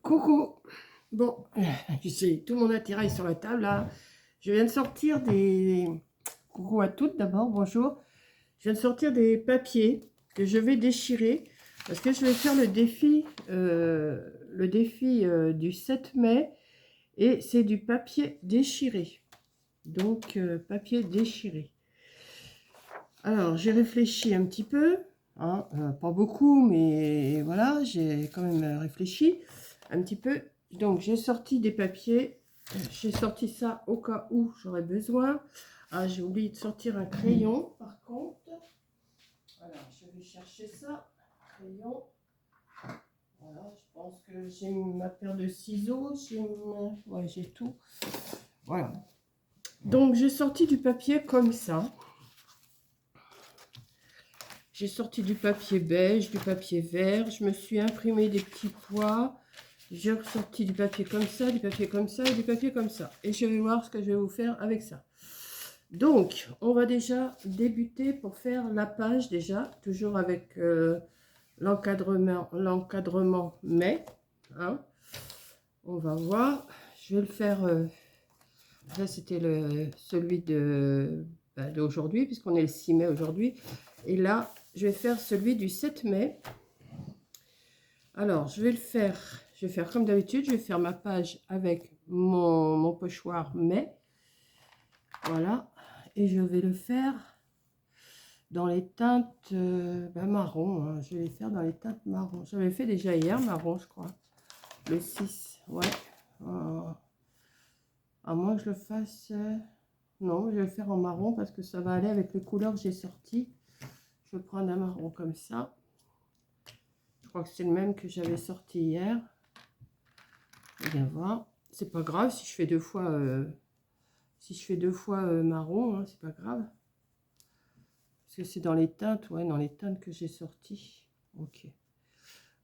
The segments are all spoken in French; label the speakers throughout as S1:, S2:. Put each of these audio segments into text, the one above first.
S1: Coucou. Bon, j'ai tout mon attirail sur la table là. Je viens de sortir des... Coucou à toutes d'abord, bonjour. Je viens de sortir des papiers que je vais déchirer parce que je vais faire le défi du 7 mai et c'est du papier déchiré. Donc, papier déchiré. Alors, j'ai réfléchi un petit peu, hein, pas beaucoup, mais voilà, j'ai quand même réfléchi un petit peu. Donc, j'ai sorti des papiers. J'ai sorti ça au cas où j'aurais besoin. Ah, j'ai oublié de sortir un crayon, par contre. Alors, je vais chercher ça. Crayon. Voilà, je pense que j'ai ma paire de ciseaux. Ouais, j'ai tout. Voilà. Donc, j'ai sorti du papier comme ça. J'ai sorti du papier beige, du papier vert. Je me suis imprimé des petits pois. J'ai ressorti du papier comme ça, du papier comme ça et du papier comme ça. Et je vais voir ce que je vais vous faire avec ça. Donc, on va déjà débuter pour faire la page déjà. Toujours avec l'encadrement mais. Hein. On va voir. Je vais le faire... là, c'était celui d'aujourd'hui, puisqu'on est le 6 mai aujourd'hui. Et là, je vais faire celui du 7 mai. Alors, je vais faire comme d'habitude, je vais faire ma page avec mon pochoir mai. Voilà. Et je vais le faire dans les teintes marron. Hein. Je vais les faire dans les teintes marron. J'avais fait déjà hier, marron, je crois. Le 6, ouais. À moins que je le fasse... non, je vais le faire en marron parce que ça va aller avec les couleurs que j'ai sorties. Je vais prendre un marron comme ça. Je crois que c'est le même que j'avais sorti hier. On va voir. C'est pas grave si je fais deux fois, marron, hein, c'est pas grave. Parce que c'est dans les teintes, ouais, dans les teintes que j'ai sorties. Ok.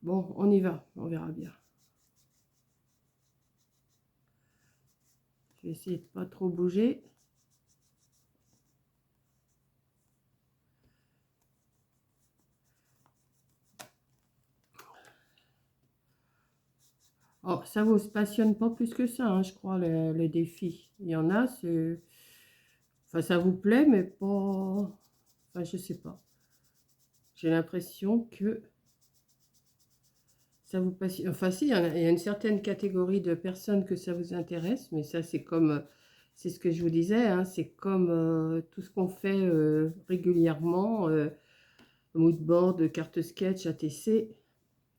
S1: Bon, on y va, on verra bien. Je vais essayer de pas trop bouger. Oh, ça vous passionne pas plus que ça, hein, je crois, les défis. Il y en a, c'est... Enfin, ça vous plaît, mais pas... Enfin, je sais pas. J'ai l'impression que ça vous passionne. Enfin, si, il y a une certaine catégorie de personnes que ça vous intéresse, mais ça, c'est comme... C'est ce que je vous disais, hein, c'est comme tout ce qu'on fait régulièrement, moodboard, carte sketch, ATC.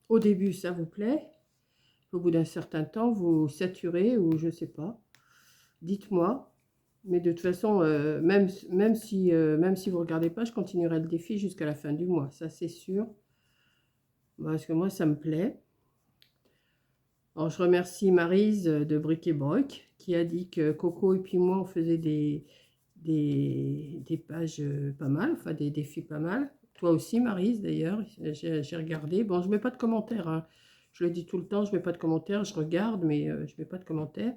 S1: Au début, ça vous plaît. Au bout d'un certain temps, vous saturez ou je sais pas. Dites-moi. Mais de toute façon, même si vous ne regardez pas, je continuerai le défi jusqu'à la fin du mois. Ça, c'est sûr. Parce que moi, ça me plaît. Alors, je remercie Maryse de Bric et Broc qui a dit que Coco et puis moi, on faisait des pages pas mal, enfin des défis pas mal. Toi aussi, Maryse, d'ailleurs, j'ai regardé. Bon, je ne mets pas de commentaires, hein. Je le dis tout le temps, je ne mets pas de commentaires. Je regarde, mais je ne mets pas de commentaires.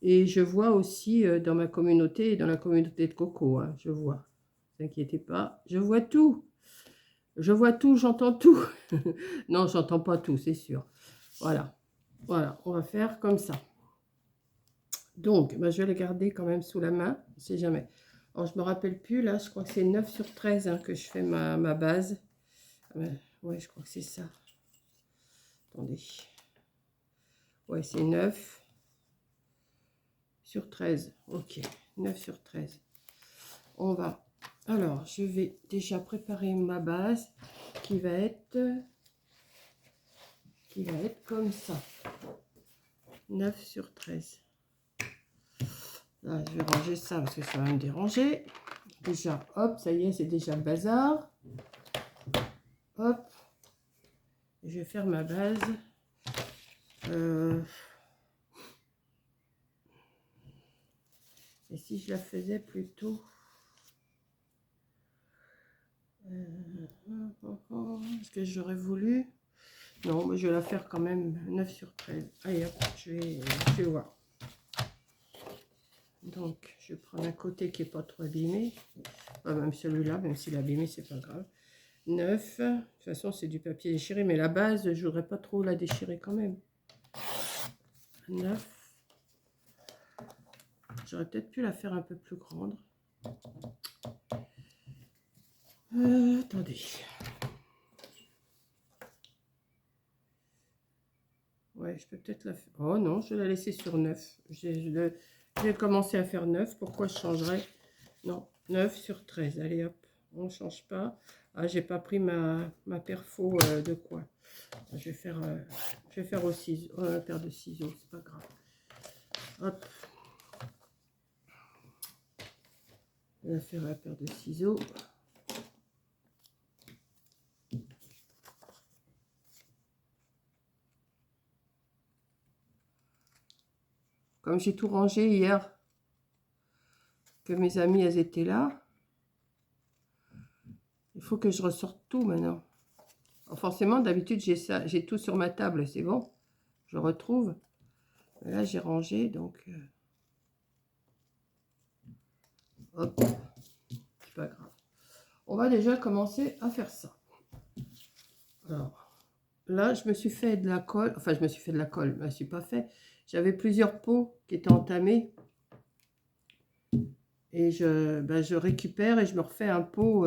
S1: Et je vois aussi dans ma communauté et dans la communauté de Coco, hein, je vois. Ne vous inquiétez pas, je vois tout. Je vois tout, j'entends tout. Non, j'entends pas tout, c'est sûr. Voilà. Voilà, on va faire comme ça. Donc, je vais les garder quand même sous la main, on ne sait jamais. Alors, je ne me rappelle plus, là, je crois que c'est 9 sur 13 hein, que je fais ma base. Ouais, je crois que c'est ça. Attendez. Ouais, c'est 9 sur 13. Ok, 9 sur 13. On va... Alors, je vais déjà préparer ma base qui va être comme ça. 9 sur 13. Là, je vais ranger ça parce que ça va me déranger. Déjà, hop, ça y est, c'est déjà le bazar. Hop. Je vais faire ma base. Et si je la faisais plutôt... est-ce que j'aurais voulu... Non, mais je vais la faire quand même 9 sur 13. Allez, hop, je vais voir. Donc, je vais prendre un côté qui n'est pas trop abîmé. Enfin, même celui-là, même s'il est abîmé, c'est pas grave. 9. De toute façon, c'est du papier déchiré, mais la base, je voudrais pas trop la déchirer quand même. 9. J'aurais peut-être pu la faire un peu plus grande. Attendez. Ouais, je peux peut-être la faire. Oh non, je vais la laisser sur 9. J'ai commencé à faire 9. Pourquoi je changerais? Non, 9 sur 13. Allez hop, on ne change pas. Ah, j'ai pas pris ma perfo de coin. Je vais faire aussi une paire de ciseaux, c'est pas grave. Hop. Je vais faire la paire de ciseaux. Comme j'ai tout rangé hier, que mes amies elles étaient là, il faut que je ressorte tout maintenant. Alors forcément, d'habitude j'ai ça, j'ai tout sur ma table, c'est bon, je retrouve. Mais là j'ai rangé, donc hop, c'est pas grave. On va déjà commencer à faire ça. Alors là, je me suis fait de la colle, enfin je me suis fait de la colle, je ne me suis pas fait. J'avais plusieurs pots qui étaient entamés. Et je récupère et je me refais un pot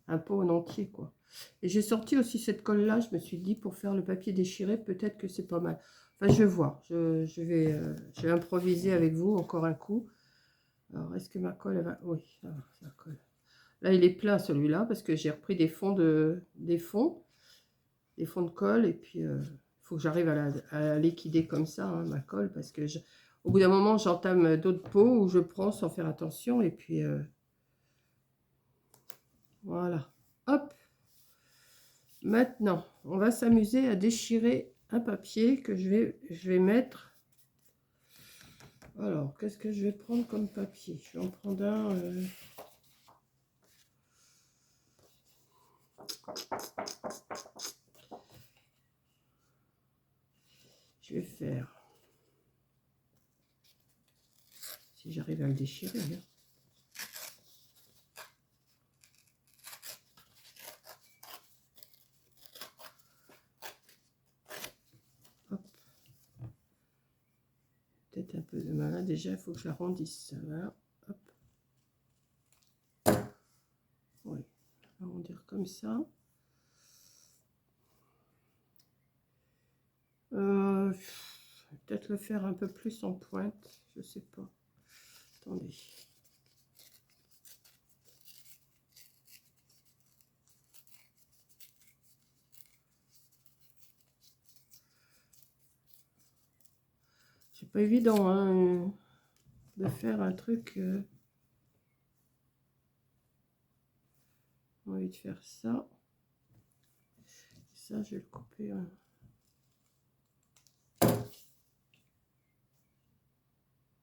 S1: en entier, quoi. Et j'ai sorti aussi cette colle-là, je me suis dit, pour faire le papier déchiré, peut-être que c'est pas mal. Enfin, je vais voir, je vais improviser avec vous encore un coup. Alors, est-ce que ma colle, elle va... Oui, ça colle. Là, il est plein, celui-là, parce que j'ai repris des fonds de colle, et puis il faut que j'arrive à la liquider comme ça, hein, ma colle, parce que au bout d'un moment, j'entame d'autres pots où je prends sans faire attention, et puis voilà. Hop. Maintenant, on va s'amuser à déchirer un papier que je vais mettre. Alors, qu'est-ce que je vais prendre comme papier? Je vais en prendre un... Je vais faire... Si j'arrive à le déchirer. Hein. Hop. Peut-être un peu de mal. Là, déjà, il faut que je l'arrondisse. Voilà. Hop. Oui. Arrondir comme ça. Peut-être le faire un peu plus en pointe. Je sais pas. Attendez. C'est pas évident hein, de faire un truc. J'ai envie de faire ça. Ça, je vais le couper. Hein.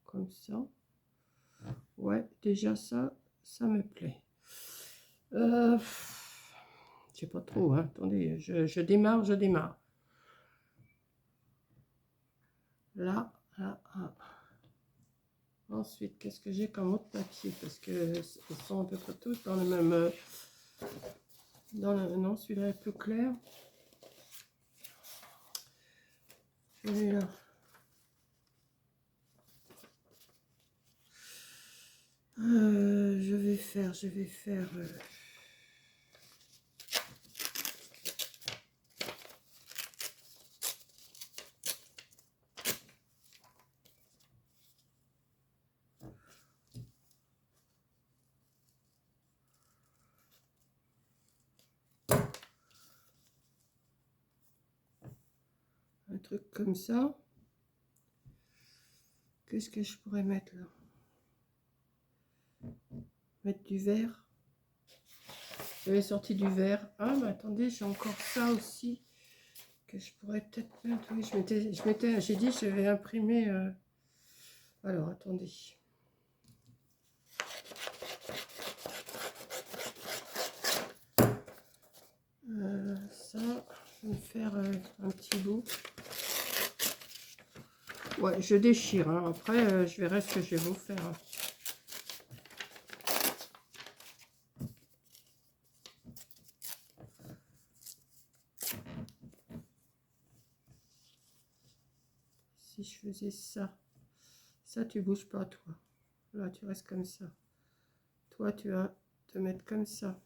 S1: Comme ça. Ouais, déjà ça me plaît. Je sais pas trop, hein. Attendez, je démarre. Là, là. Ensuite, qu'est-ce que j'ai comme autre papier? Parce que ils sont à peu près tous dans le même... non, celui-là est plus clair. Celui-là. Je vais faire un truc comme ça. Qu'est-ce que je pourrais mettre là? Mettre du vert. J'avais sorti du vert. Ah, mais attendez, j'ai encore ça aussi. Que je pourrais peut-être mettre. Oui, j'ai dit, je vais imprimer. Alors, attendez. Ça, je vais me faire un petit bout. Ouais, je déchire. Hein. Après, je verrai ce que je vais vous faire. Hein. si je faisais ça. Ça, tu bouges pas, toi. Là, tu restes comme ça. Toi, tu vas te mettre comme ça.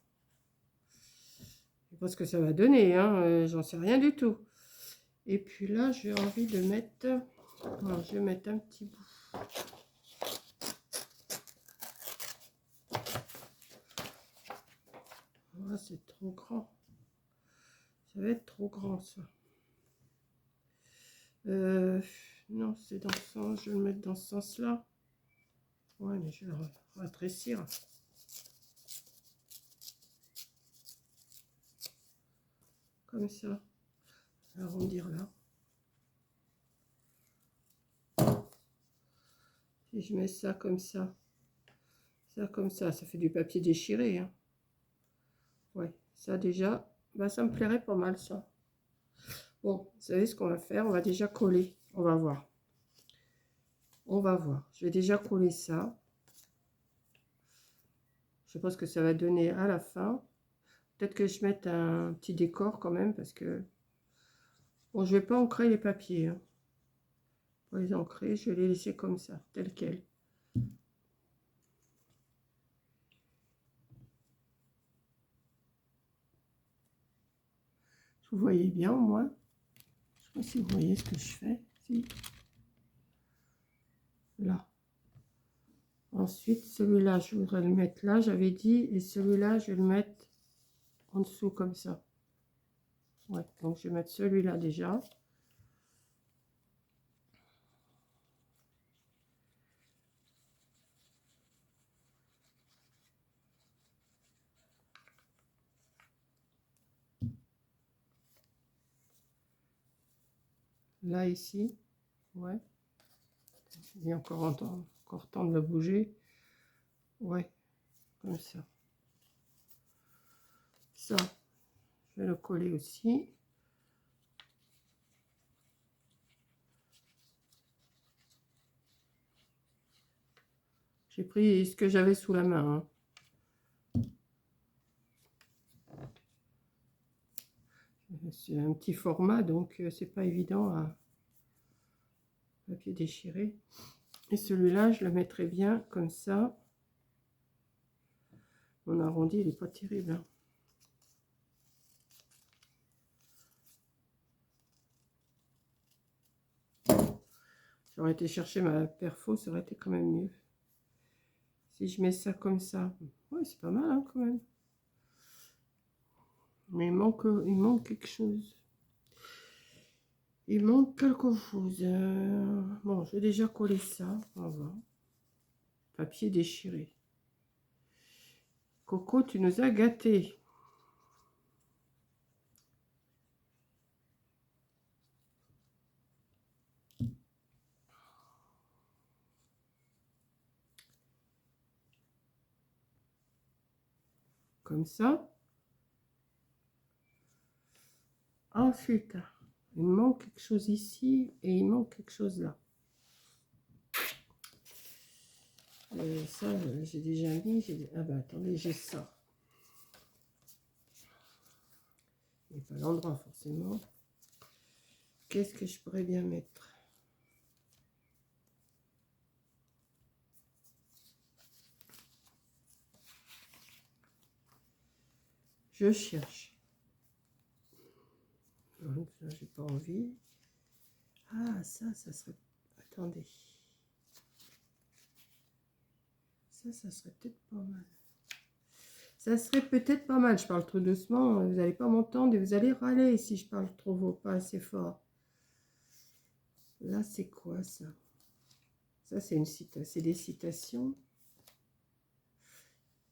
S1: Je sais pas ce que ça va donner, hein. J'en sais rien du tout. Et puis là, j'ai envie de mettre... Alors, je vais mettre un petit bout. Ah, c'est trop grand. Ça va être trop grand, ça. Non, c'est dans ce sens. Je vais le mettre dans ce sens-là. Ouais, mais je vais le rétrécir. Comme ça. Arrondir là. Si je mets ça comme ça comme ça fait du papier déchiré, hein. Ouais, ça déjà, bah ça me plairait pas mal ça. Bon, vous savez ce qu'on va faire, on va déjà coller, on va voir. On va voir, je vais déjà coller ça. Je sais pas ce que ça va donner à la fin. Peut-être que je mette un petit décor quand même, parce que... Bon, je vais pas ancrer les papiers, hein. Pour les ancrer, je vais les laisser comme ça, tel quel. Vous voyez bien au moins. Je sais pas si vous voyez ce que je fais. Si. Là. Ensuite, celui-là, je voudrais le mettre là, j'avais dit. Et celui-là, je vais le mettre en dessous comme ça. Ouais, donc je vais mettre celui-là déjà. Là, ici. Ouais. Il y a encore temps de le bouger. Ouais, comme ça. Ça, je vais le coller aussi. J'ai pris ce que j'avais sous la main, hein. C'est un petit format, donc c'est pas évident à papier déchiré. Et celui-là, je le mettrai bien comme ça. Mon arrondi, il n'est pas terrible, hein. J'aurais été chercher ma perfo, ça aurait été quand même mieux. Si je mets ça comme ça, ouais, c'est pas mal, hein, quand même. Mais il manque quelque chose. Il manque quelque chose. Bon, je vais déjà coller ça. On va voir. Papier déchiré. Coco, tu nous as gâtés. Comme ça. Ensuite, il manque quelque chose ici et il manque quelque chose là. Ça, j'ai déjà mis. Ah bah attendez, j'ai ça. Il n'y a pas l'endroit forcément. Qu'est-ce que je pourrais bien mettre? Je cherche. Donc là, j'ai pas envie. Ah, ça serait... Attendez. Ça serait peut-être pas mal. Ça serait peut-être pas mal. Je parle trop doucement. Vous n'allez pas m'entendre et vous allez râler si je parle trop pas assez fort. Là, c'est quoi ça? Ça, c'est des citations.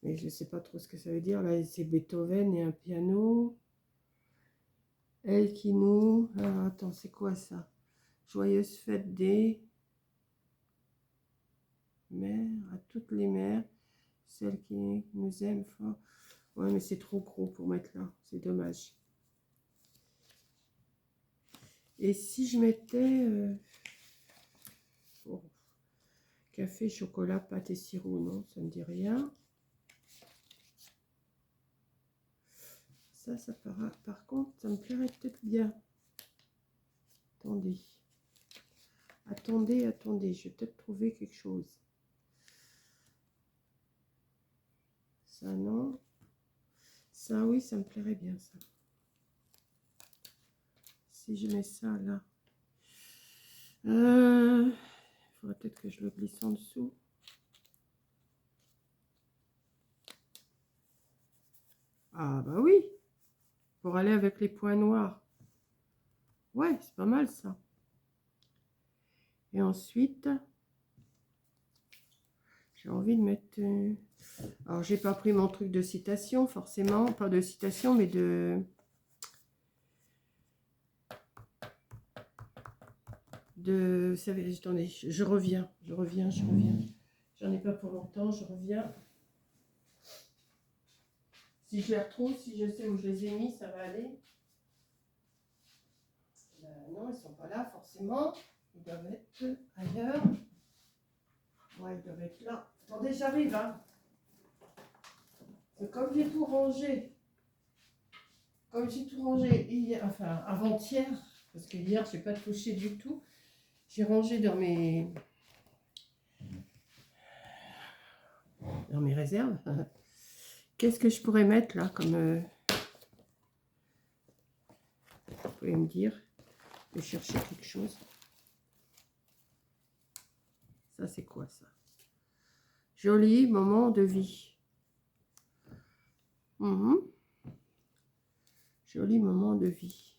S1: Mais je ne sais pas trop ce que ça veut dire. Là, c'est Beethoven et un piano. Elle qui nous... Alors, attends, c'est quoi ça? Joyeuse fête des mères, à toutes les mères, celles qui nous aiment fort. Ouais, mais c'est trop gros pour mettre là. C'est dommage. Et si je mettais... oh, café, chocolat, pâte et sirop, non, ça ne me dit rien. Ça par contre, ça me plairait peut-être bien. Attendez. Attendez, attendez, je vais peut-être trouver quelque chose. Ça, non. Ça, oui, ça me plairait bien, ça. Si je mets ça, là. Il faudrait peut-être que je le glisse en dessous. Ah, bah oui. Pour aller avec les points noirs. Ouais, c'est pas mal, ça. Et ensuite, j'ai envie de mettre... Alors, j'ai pas pris mon truc de citation, forcément. Pas de citation, mais de... Vous savez, attendez, je reviens. J'en ai pas pour longtemps, je reviens. Si je les retrouve, si je sais où je les ai mis, ça va aller. Non, ils sont pas là, forcément. Ils doivent être ailleurs. Ouais, ils doivent être là. Attendez, j'arrive, hein. C'est comme j'ai tout rangé. Comme j'ai tout rangé hier, enfin avant-hier, parce que hier, je n'ai pas touché du tout. J'ai rangé dans mes réserves. Qu'est-ce que je pourrais mettre là comme... Vous pouvez me dire. Je vais chercher quelque chose. Ça, c'est quoi ça? Joli moment de vie. Joli moment de vie.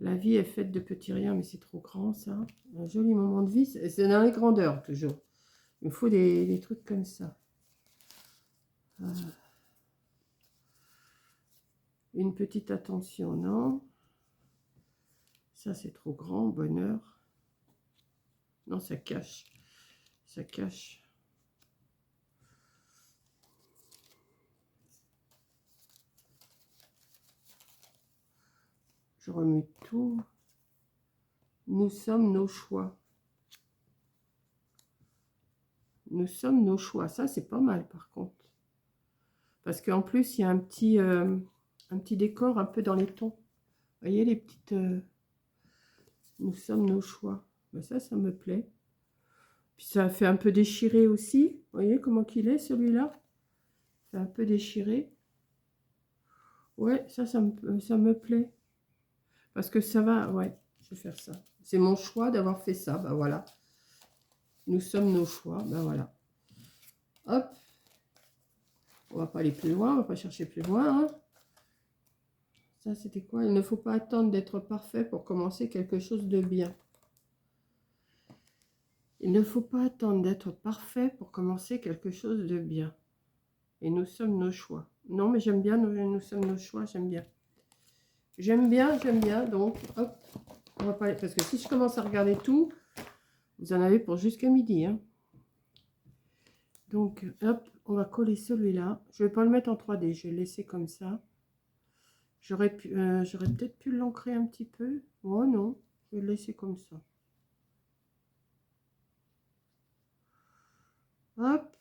S1: La vie est faite de petits riens, mais c'est trop grand ça. Un joli moment de vie, c'est dans les grandeurs toujours. Il me faut des trucs comme ça. Une petite attention, non? Ça, c'est trop grand, bonheur. Non, ça cache. Ça cache. Je remets tout. Nous sommes nos choix. Nous sommes nos choix. Ça, c'est pas mal, par contre. Parce qu'en plus, il y a un petit décor un peu dans les tons. Vous voyez, les petites... Nous sommes nos choix. Ben ça me plaît. Puis ça fait un peu déchiré aussi. Vous voyez comment qu'il est, celui-là? C'est un peu déchiré. Ouais, ça me plaît. Parce que ça va... Ouais, je vais faire ça. C'est mon choix d'avoir fait ça. Ben voilà. Nous sommes nos choix. Ben voilà. Hop. On va pas aller plus loin. On va pas chercher plus loin. Hein. Ça, c'était quoi? Il ne faut pas attendre d'être parfait pour commencer quelque chose de bien. Il ne faut pas attendre d'être parfait pour commencer quelque chose de bien. Et nous sommes nos choix. Non, mais j'aime bien, nous sommes nos choix, j'aime bien. J'aime bien, donc, hop, on va pas... Parce que si je commence à regarder tout, vous en avez pour jusqu'à midi. Hein. Donc, hop, on va coller celui-là. Je ne vais pas le mettre en 3D, je vais le laisser comme ça. J'aurais peut-être pu l'ancrer un petit peu. Oh non, je vais le laisser comme ça. Hop.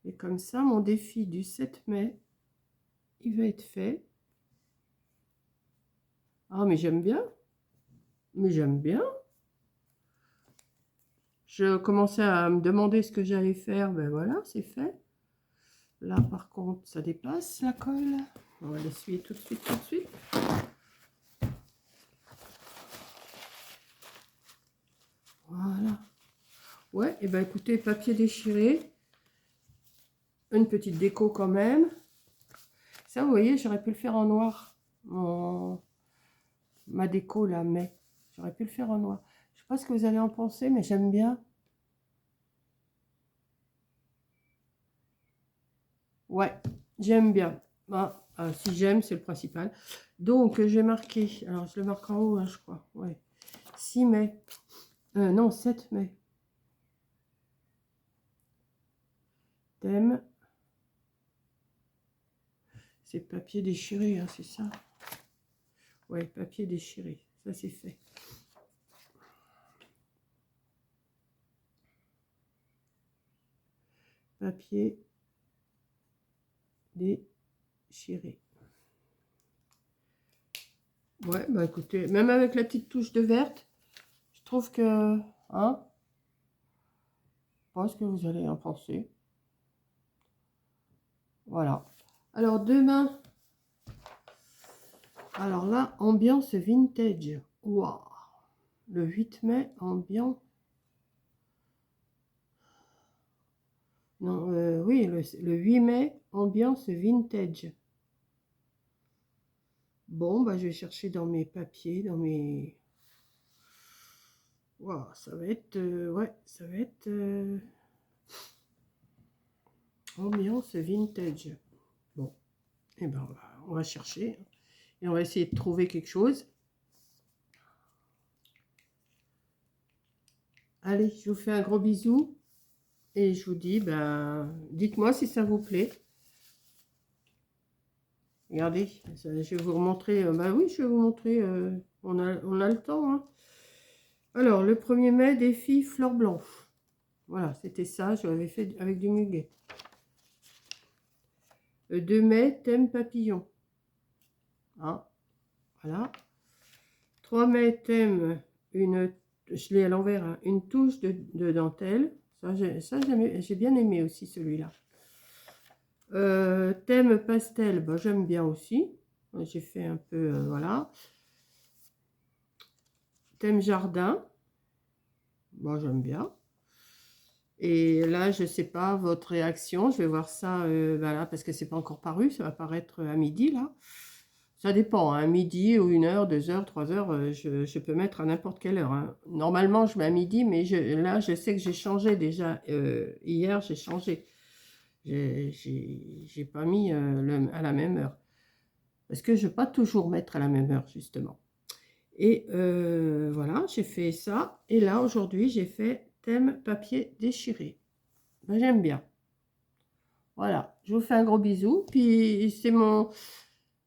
S1: Et comme ça, mon défi du 7 mai, il va être fait. Ah, mais j'aime bien. Mais j'aime bien. Je commençais à me demander ce que j'allais faire. Ben voilà, c'est fait. Là, par contre, ça dépasse la colle. On va l'essuyer tout de suite, tout de suite. Voilà. Ouais, et ben écoutez, papier déchiré. Une petite déco quand même. Ça, vous voyez, j'aurais pu le faire en noir. Ma déco, là, mais j'aurais pu le faire en noir. Je sais pas ce que vous allez en penser, mais j'aime bien. Ouais, j'aime bien. Ben, si j'aime, c'est le principal. Donc, j'ai marqué, alors je le marque en haut, hein, je crois. Ouais. 6 mai. Non, 7 mai. Thème. C'est papier déchiré, hein, c'est ça? Ouais, papier déchiré. Ça, c'est fait. Papier déchiré. Ouais, bah écoutez, même avec la petite touche de verte, je trouve que... Hein, je pense que vous allez en penser. Voilà. Alors demain, alors là, ambiance vintage. Waouh. Le 8 mai, ambiance... Non, oui, le 8 mai, ambiance vintage. Bon, bah je vais chercher dans mes papiers, dans mes... Waouh, ça va être... ouais, ça va être... ambiance vintage. Bon, et ben on va chercher. Et on va essayer de trouver quelque chose. Allez, je vous fais un gros bisou. Et je vous dis, ben, dites-moi si ça vous plaît. Regardez, je vais vous remontrer. Bah oui, je vais vous montrer. On a le temps. Hein. Alors, le 1er mai, défi fleur blanche. Voilà, c'était ça. Je l'avais fait avec du muguet. Le 2 mai, thème papillon. Hein, voilà. 3 mai, thème, je l'ai à l'envers, hein, une touche de dentelle. Ça j'ai bien aimé aussi celui-là. Thème pastel, bah, j'aime bien aussi. J'ai fait un peu, voilà. Thème jardin, bon, j'aime bien. Et là, je ne sais pas votre réaction. Je vais voir ça, voilà, parce que c'est pas encore paru. Ça va paraître à midi, là. Ça dépend, hein, midi ou 1 heure, 2 heures, 3 heures, je peux mettre à n'importe quelle heure. Hein. Normalement, je mets à midi, mais là, je sais que j'ai changé déjà. Hier, j'ai changé. J'ai pas mis à la même heure. Parce que je ne vais pas toujours mettre à la même heure, justement. Et voilà, j'ai fait ça. Et là, aujourd'hui, j'ai fait thème papier déchiré. Ben, j'aime bien. Voilà, je vous fais un gros bisou. Puis, c'est mon...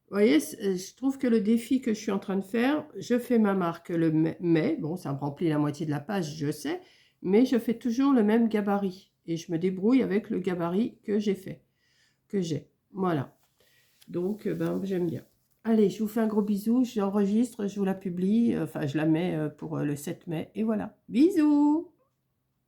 S1: Vous voyez, je trouve que le défi que je suis en train de faire, je fais ma marque le mai. Bon, ça me remplit la moitié de la page, je sais. Mais je fais toujours le même gabarit. Et je me débrouille avec le gabarit que j'ai fait. Que j'ai. Voilà. Donc, ben, j'aime bien. Allez, je vous fais un gros bisou. J'enregistre, je vous la publie. Enfin, je la mets pour le 7 mai. Et voilà. Bisous!